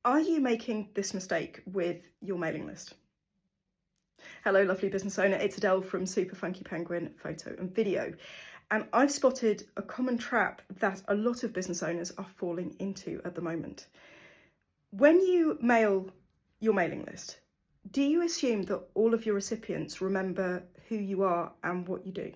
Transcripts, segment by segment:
Are you making this mistake with your mailing list? Hello, lovely business owner. It's Adèle from SuperFunkyPenguin Photo and Video. And I've spotted a common trap that a lot of business owners are falling into at the moment. When you mail your mailing list, do you assume that all of your recipients remember who you are and what you do?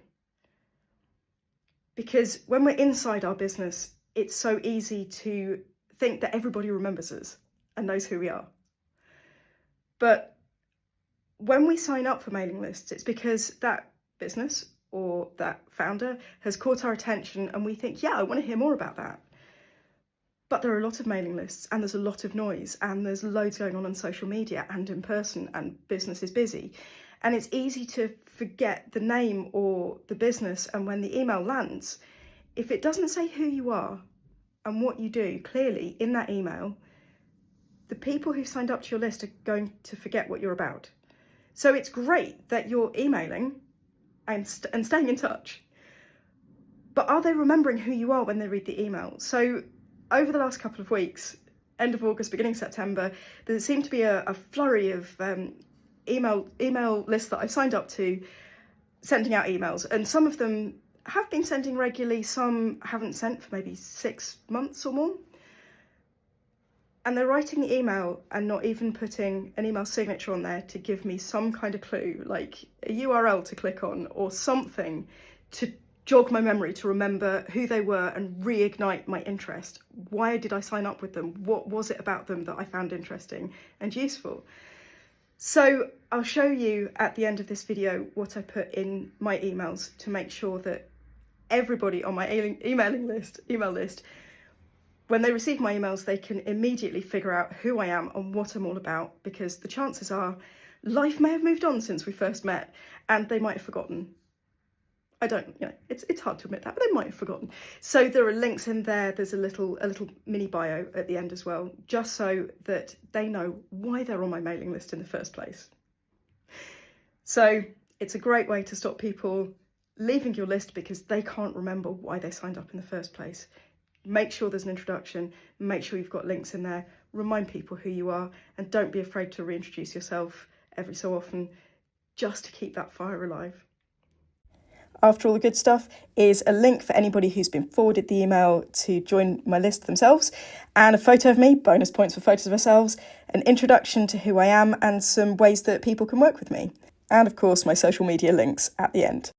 Because when we're inside our business, it's so easy to think that everybody remembers us and knows who we are. But when we sign up for mailing lists, it's because that business or that founder has caught our attention and we think, yeah, I want to hear more about that. But there are a lot of mailing lists and there's a lot of noise and there's loads going on social media and in person, and business is busy. And it's easy to forget the name or the business, and when the email lands, if it doesn't say who you are and what you do clearly in that email, the people who signed up to your list are going to forget what you're about. So it's great that you're emailing and staying in touch, but are they remembering who you are when they read the email? So over the last couple of weeks, end of August, beginning September, there seemed to be a flurry of email lists that I've signed up to, sending out emails, and some of them have been sending regularly, some haven't sent for maybe 6 months or more. And they're writing the email and not even putting an email signature on there to give me some kind of clue, like a URL to click on or something to jog my memory to remember who they were and reignite my interest. Why did I sign up with them? What was it about them that I found interesting and useful? So I'll show you at the end of this video what I put in my emails to make sure that everybody on my email list, when they receive my emails, they can immediately figure out who I am and what I'm all about, because the chances are life may have moved on since we first met and they might have forgotten. It's hard to admit that, but they might have forgotten. So there are links in there. There's a little mini bio at the end as well, just so that they know why they're on my mailing list in the first place. So it's a great way to stop people leaving your list because they can't remember why they signed up in the first place. Make sure there's an introduction, make sure you've got links in there, remind people who you are, and don't be afraid to reintroduce yourself every so often, just to keep that fire alive. After all the good stuff is a link for anybody who's been forwarded the email to join my list themselves, and a photo of me, bonus points for photos of ourselves, an introduction to who I am, and some ways that people can work with me. And of course, my social media links at the end.